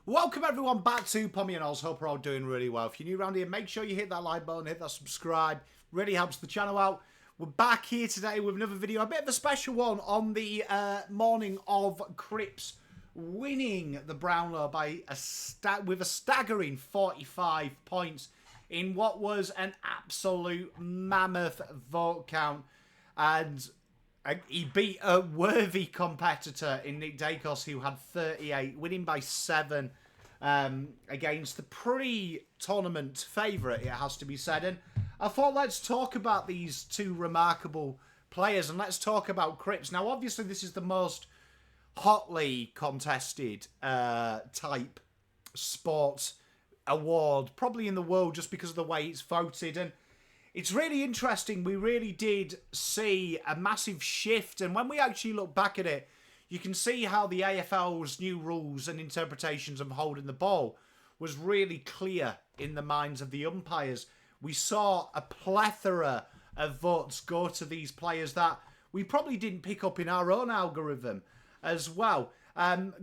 Welcome everyone back to Pommy and Oz. Hope we're all doing really well. If you're new around here, make sure you hit that like button, hit that subscribe. Really helps the channel out. We're back here today with another video, a bit of a special one on the morning of Cripps winning the Brownlow by with a staggering 45 points in what was an absolute mammoth vote count, and he beat a worthy competitor in Nick Dacos, who had 38, winning by 7 against the pre-tournament favourite, it has to be said. And I thought, let's talk about these two remarkable players, and let's talk about Cripps. Now, obviously, this is the most hotly contested type sports award, probably in the world, just because of the way it's voted. And it's really interesting. We really did see a massive shift. And when we actually look back at it, you can see how the AFL's new rules and interpretations of holding the ball was really clear in the minds of the umpires. We saw a plethora of votes go to these players that we probably didn't pick up in our own algorithm as well.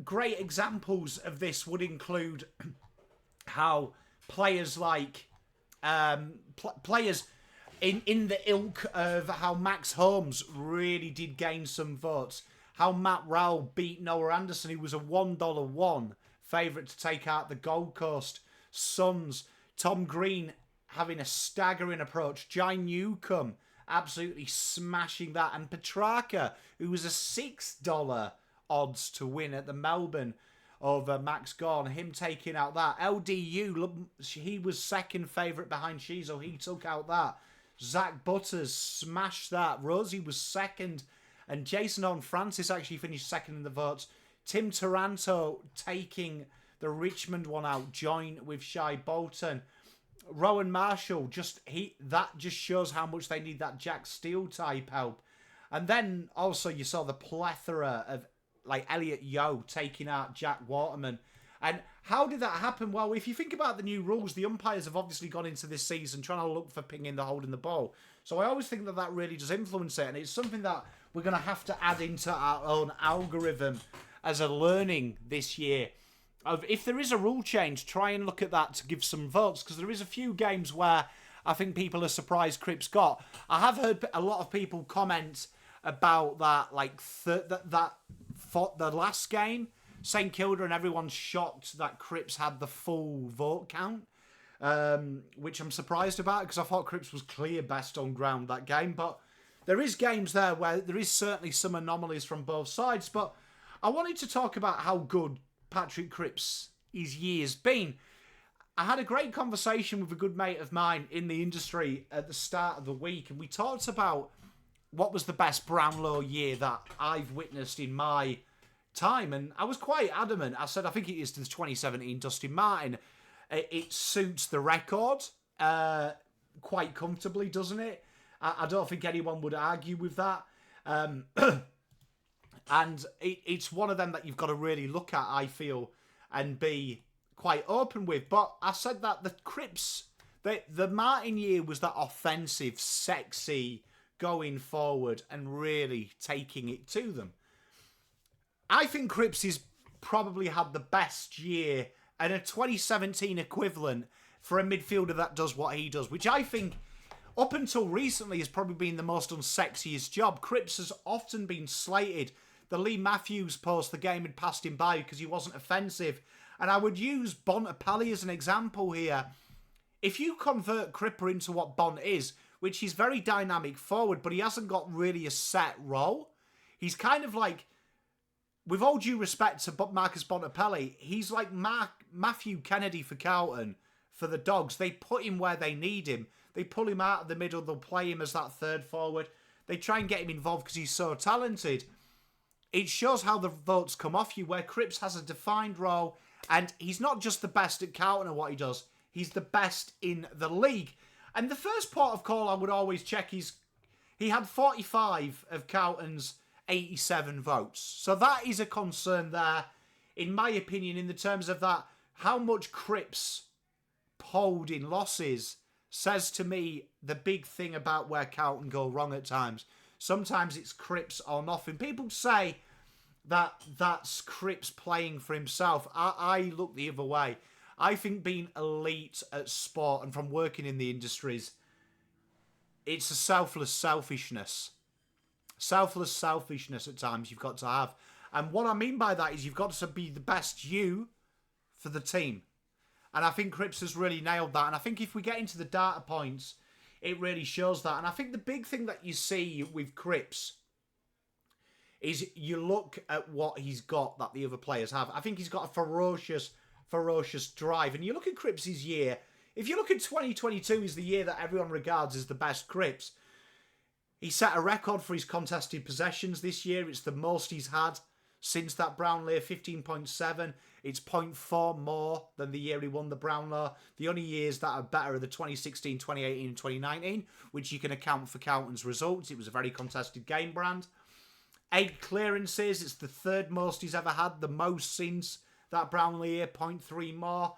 Great examples of this would include how players like players in the ilk of how Max Holmes really did gain some votes. How Matt Rowell beat Noah Anderson, who was a $1 favourite to take out the Gold Coast Suns. Tom Green having a staggering approach. Jai Newcomb absolutely smashing that. And Petrarca, who was a $6 odds to win at the Melbourne over Max Gorn, him taking out that. LDU, he was second favourite behind Shizo, he took out that. Zach Butters smashed that. Rosie was second. And Jason Horn Francis actually finished second in the votes. Tim Taranto taking the Richmond one out, joint with Shai Bolton. Rowan Marshall, that just shows how much they need that Jack Steele type help. And then also you saw the plethora of like Elliot Yeo taking out Jack Waterman. And how did that happen? Well, if you think about the new rules, the umpires have obviously gone into this season trying to look for pinging the holding the ball. So I always think that that really does influence it. And it's something that we're going to have to add into our own algorithm as a learning this year. If there is a rule change, try and look at that to give some votes. Because there is a few games where I think people are surprised Cripps got. I have heard a lot of people comment about that, like the last game, St Kilda, and everyone's shocked that Cripps had the full vote count, which I'm surprised about because I thought Cripps was clear best on ground that game. But there is games there where there is certainly some anomalies from both sides. But I wanted to talk about how good Patrick Cripps' year's been. I had a great conversation with a good mate of mine in the industry at the start of the week, and we talked about what was the best Brownlow year that I've witnessed in my time. And I was quite adamant. I said, I think it is the 2017 Dustin Martin. It suits the record quite comfortably, doesn't it? I don't think anyone would argue with that. And it's one of them that you've got to really look at, I feel, and be quite open with. But I said that the Cripps, the Martin year was that offensive, sexy, going forward and really taking it to them. I think Cripps has probably had the best year and a 2017 equivalent for a midfielder that does what he does, which I think up until recently has probably been the most unsexiest job. Cripps has often been slated. The Lee Matthews post, the game had passed him by because he wasn't offensive. And I would use Bontempelli as an example here. If you convert Cripper into what Bont is, which he's very dynamic forward, but he hasn't got really a set role. He's kind of like, with all due respect to Marcus Bontempelli, he's like Matthew Kennedy for Carlton, for the Dogs. They put him where they need him. They pull him out of the middle. They'll play him as that third forward. They try and get him involved because he's so talented. It shows how the votes come off you, where Cripps has a defined role, and he's not just the best at Carlton at what he does. He's the best in the league. And the first port of call I would always check is he had 45 of Carlton's 87 votes. So that is a concern there, in my opinion, in the terms of that, how much Cripps polled in losses says to me the big thing about where Carlton go wrong at times. Sometimes it's Cripps or nothing. People say that's Cripps playing for himself. I look the other way. I think being elite at sport and from working in the industries, it's a selfless selfishness. Selfless selfishness at times you've got to have. And what I mean by that is you've got to be the best you for the team. And I think Cripps has really nailed that. And I think if we get into the data points, it really shows that. And I think the big thing that you see with Cripps is you look at what he's got that the other players have. I think he's got a ferocious drive. And you look at Cripps' year. If you look at 2022 is the year that everyone regards as the best Cripps. He set a record for his contested possessions this year. It's the most he's had since that Brownlow, 15.7. It's 0.4 more than the year he won the Brownlow. The only years that are better are the 2016, 2018 and 2019, which you can account for Counton's results. It was a very contested game brand. 8 clearances. It's the third most he's ever had, the most since that Brownlow year, 0.3 more.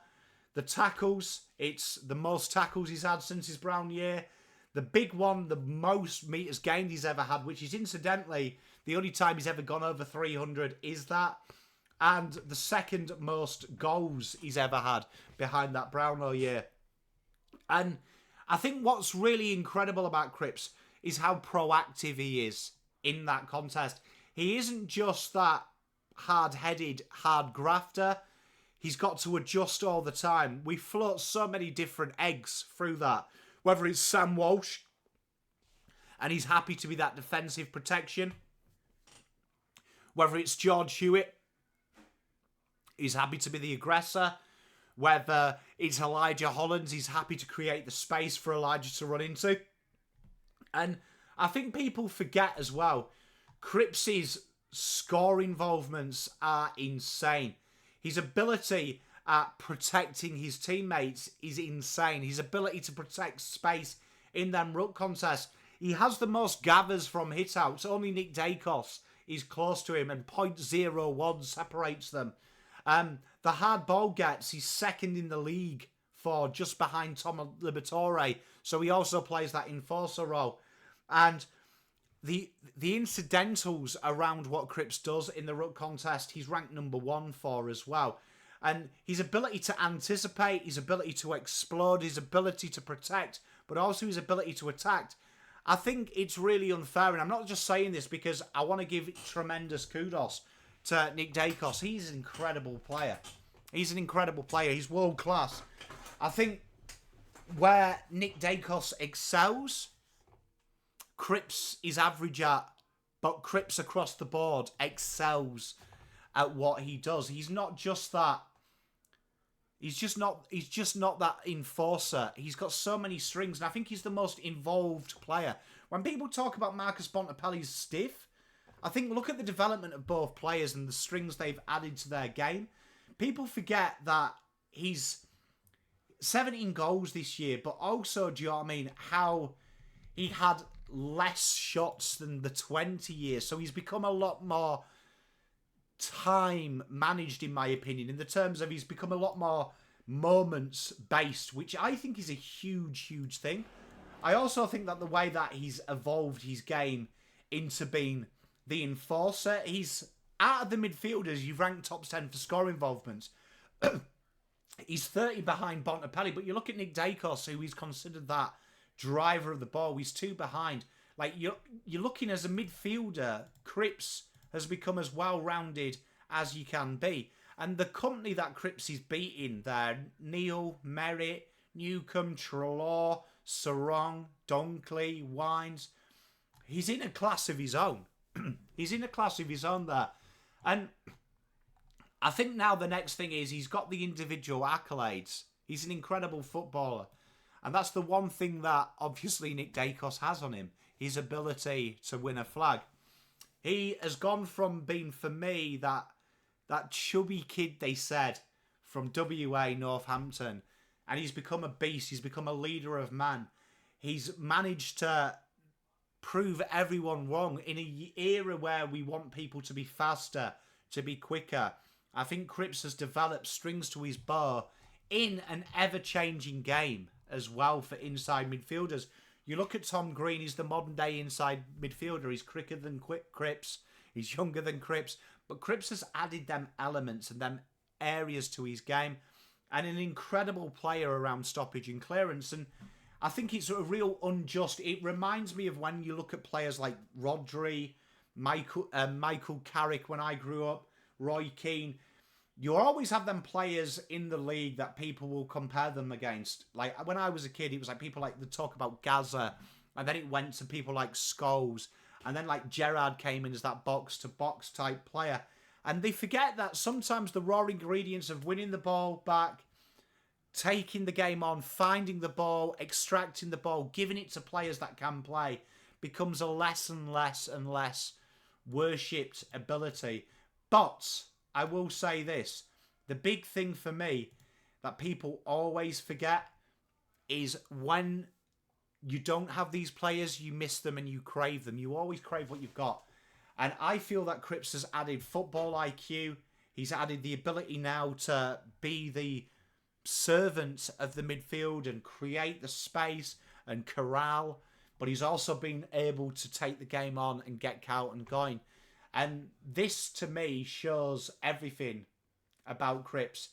The tackles, it's the most tackles he's had since his Brown year. The big one, the most meters gained he's ever had, which is incidentally the only time he's ever gone over 300 is that. And the second most goals he's ever had behind that Brownlow year. And I think what's really incredible about Cripps is how proactive he is in that contest. He isn't just that hard-headed, hard grafter. He's got to adjust all the time. We float so many different eggs through that. Whether it's Sam Walsh, and he's happy to be that defensive protection. Whether it's George Hewitt, he's happy to be the aggressor. Whether it's Elijah Hollands, he's happy to create the space for Elijah to run into. And I think people forget as well, Cripps' score involvements are insane. His ability at protecting his teammates is insane. His ability to protect space in them ruck contests. He has the most gathers from hitouts. Only Nick Dacos is close to him, and 0.01 separates them. The hard ball gets, he's second in the league for just behind Tom Liberatore. So he also plays that enforcer role. And the incidentals around what Cripps does in the ruck contest, he's ranked number 1 for as well. And his ability to anticipate, his ability to explode, his ability to protect, but also his ability to attack. I think it's really unfair, and I'm not just saying this because I want to give tremendous kudos to Nick Dacos. He's an incredible player. He's an incredible player. He's world class. I think where Nick Dacos excels, Cripps is average at, but Cripps across the board excels at what he does. He's not just that. He's just not that enforcer. He's got so many strings, and I think he's the most involved player. When people talk about Marcus Bontempelli's stiff, I think look at the development of both players and the strings they've added to their game. People forget that he's 17 goals this year, but also, do you know what I mean, how he had less shots than the 20 years. So he's become a lot more time managed, in my opinion, in the terms of he's become a lot more moments based, which I think is a huge thing. I also think that the way that he's evolved his game into being the enforcer, he's out of the midfielders, you've ranked top 10 for score involvements. He's 30 behind Bontempelli, but you look at Nick Dacos, who is considered that driver of the ball, he's 2 behind. Like, you're looking as a midfielder, Cripps has become as well-rounded as you can be. And the company that Cripps is beating there, Neil, Merritt, Newcomb, Trelaw, Sarong, Dunkley, Wines, he's in a class of his own. He's in a class of his own there. And I think now the next thing is he's got the individual accolades. He's an incredible footballer. And that's the one thing that obviously Nick Dacos has on him, his ability to win a flag. He has gone from being, for me, that chubby kid, they said, from WA, Northampton. And he's become a beast. He's become a leader of man. He's managed to prove everyone wrong in an era where we want people to be faster, to be quicker. I think Cripps has developed strings to his bow in an ever-changing game as well for inside midfielders. You look at Tom Green, he's the modern day inside midfielder. He's quicker than Cripps. He's younger than Cripps. But Cripps has added them elements and them areas to his game, and an incredible player around stoppage and clearance. And I think it's a real unjust. It reminds me of when you look at players like Rodri, Michael Carrick when I grew up, Roy Keane. You always have them players in the league that people will compare them against. Like when I was a kid, it was like people like the talk about Gaza, and then it went to people like Scholes, and then like Gerrard came in as that box-to-box type player. And they forget that sometimes the raw ingredients of winning the ball back, taking the game on, finding the ball, extracting the ball, giving it to players that can play, becomes a less and less and less worshipped ability. But I will say this, the big thing for me that people always forget is when you don't have these players, you miss them and you crave them. You always crave what you've got. And I feel that Cripps has added football IQ. He's added the ability now to be the servant of the midfield and create the space and corral. But he's also been able to take the game on and get Carlton going. And this, to me, shows everything about Cripps.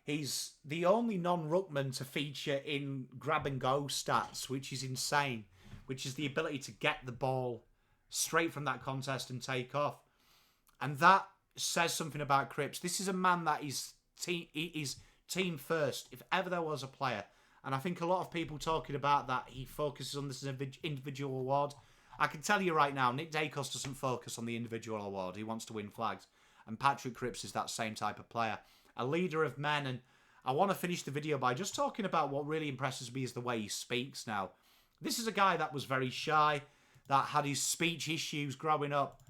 He's the only non-ruckman to feature in grab-and-go stats, which is insane, which is the ability to get the ball straight from that contest and take off. And that says something about Cripps. This is a man that is team first, if ever there was a player. And I think a lot of people talking about that, he focuses on this as an individual award. I can tell you right now, Nick Dacos doesn't focus on the individual award. He wants to win flags. And Patrick Cripps is that same type of player. A leader of men. And I want to finish the video by just talking about what really impresses me is the way he speaks now. This is a guy that was very shy, that had his speech issues growing up.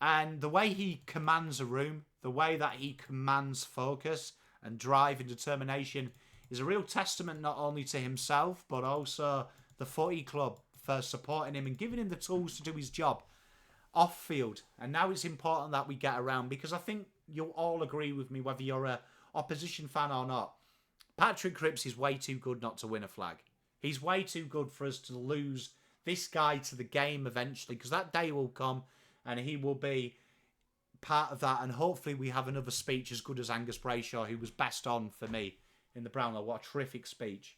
And the way he commands a room, the way that he commands focus and drive and determination is a real testament not only to himself, but also the footy club for supporting him and giving him the tools to do his job off field. And now it's important that we get around, because I think you'll all agree with me, whether you're a opposition fan or not. Patrick Cripps is way too good not to win a flag. He's way too good for us to lose this guy to the game eventually, because that day will come and he will be part of that. And hopefully we have another speech as good as Angus Brayshaw, who was best on for me in the Brownlow. What a terrific speech.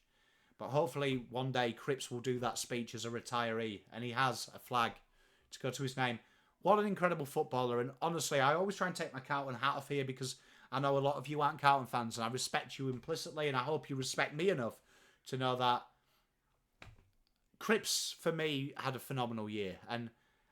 But hopefully one day Cripps will do that speech as a retiree, and he has a flag to go to his name. What an incredible footballer. And honestly, I always try and take my Carlton hat off here, because I know a lot of you aren't Carlton fans, and I respect you implicitly, and I hope you respect me enough to know that Cripps, for me, had a phenomenal year. And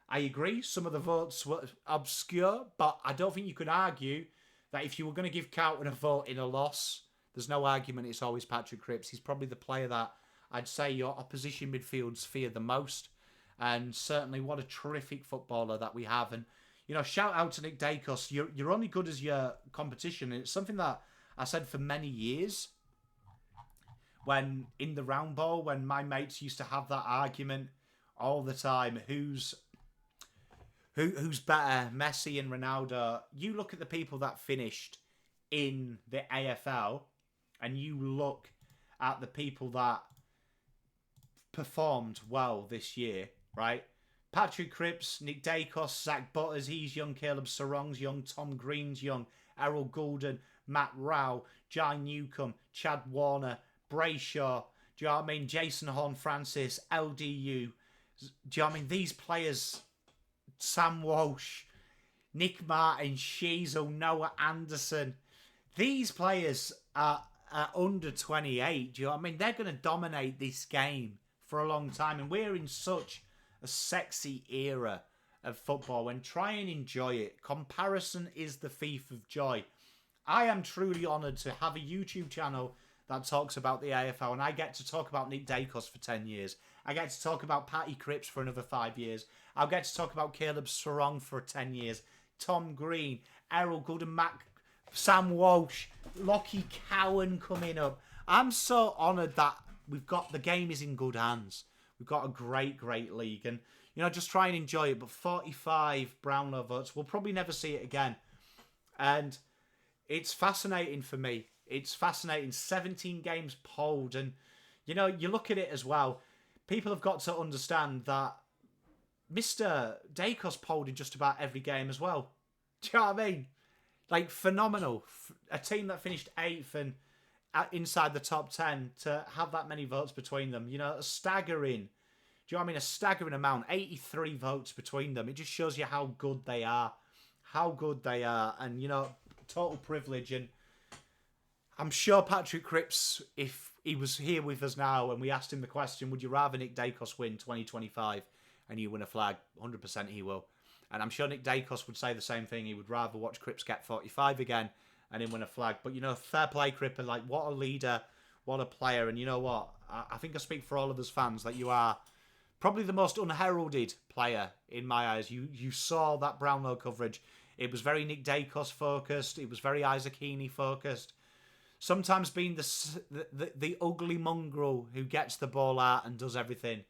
I agree, some of the votes were obscure, but I don't think you could argue that if you were going to give Carlton a vote in a loss, there's no argument it's always Patrick Cripps. He's probably the player that I'd say your opposition midfields fear the most. And certainly what a terrific footballer that we have. And, you know, shout out to Nick Dacos. You're only good as your competition. And it's something that I said for many years. When in the round ball, when my mates used to have that argument all the time, who's better, Messi and Ronaldo? You look at the people that finished in the AFL, and you look at the people that performed well this year, right? Patrick Cripps, Nick Dacos, Zach Butters, he's young, Caleb Sarong's young, Tom Green's young, Errol Goulden, Matt Rowell, Jai Newcomb, Chad Warner, Brayshaw, do you know what I mean? Jason Horn-Francis, LDU. Do you know what I mean? These players, Sam Walsh, Nick Martin, Sheasel, Noah Anderson. These players are under 28. Do you know what I mean? They're going to dominate this game for a long time. And we're in such a sexy era of football, and try and enjoy it. Comparison is the thief of joy. I am truly honoured to have a YouTube channel that talks about the AFL, and I get to talk about Nick Dacos for 10 years. I get to talk about Patty Cripps for another 5 years. I'll get to talk about Caleb Sarong for 10 years. Tom Green, Errol Goulden, Sam Walsh, Lockie Cowan coming up. I'm so honoured that we've got, the game is in good hands. We've got a great, great league. And, you know, just try and enjoy it. But 45 Brownlow votes, we'll probably never see it again. And it's fascinating for me. It's fascinating. 17 games polled. And, you know, you look at it as well. People have got to understand that Mr. Dacos polled in just about every game as well. Do you know what I mean? Like, phenomenal. A team that finished 8th and inside the top 10 to have that many votes between them. You know, a staggering, do you know what I mean? A staggering amount. 83 votes between them. It just shows you how good they are. How good they are. And, you know, total privilege. And I'm sure Patrick Cripps, if he was here with us now and we asked him the question, would you rather Nick Dacos win 2025 and you win a flag? 100% he will. And I'm sure Nick Dacos would say the same thing. He would rather watch Cripps get 45 again and him win a flag. But, you know, fair play, Cripps. Like, what a leader, what a player. And you know what? I think I speak for all of us fans that you are probably the most unheralded player in my eyes. You saw that Brownlow coverage. It was very Nick Dacos focused. It was very Isaac Heaney focused. Sometimes being the ugly mongrel who gets the ball out and does everything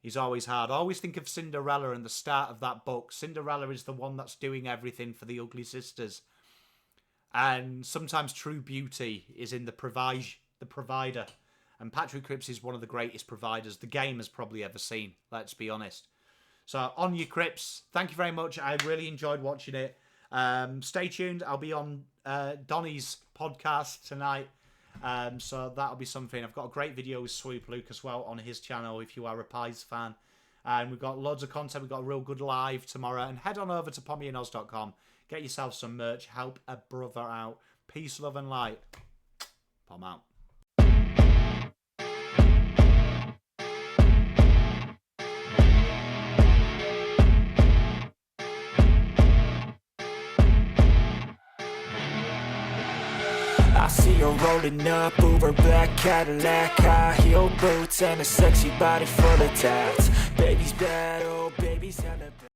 is always hard. I always think of Cinderella and the start of that book. Cinderella is the one that's doing everything for the ugly sisters. And sometimes true beauty is in the provider. And Patrick Cripps is one of the greatest providers the game has probably ever seen, let's be honest. So, on you, Cripps. Thank you very much. I really enjoyed watching it. Stay tuned. I'll be on Donnie's podcast tonight. So that'll be something. I've got a great video with Swoop Luke as well on his channel if you are a Pies fan. And we've got loads of content. We've got a real good live tomorrow. And head on over to pommyandoz.com. Get yourself some merch. Help a brother out. Peace, love, and light. Pom out. I see her rolling up, Uber black Cadillac, high heel boots and a sexy body full of tats. Baby's bad, oh baby's hella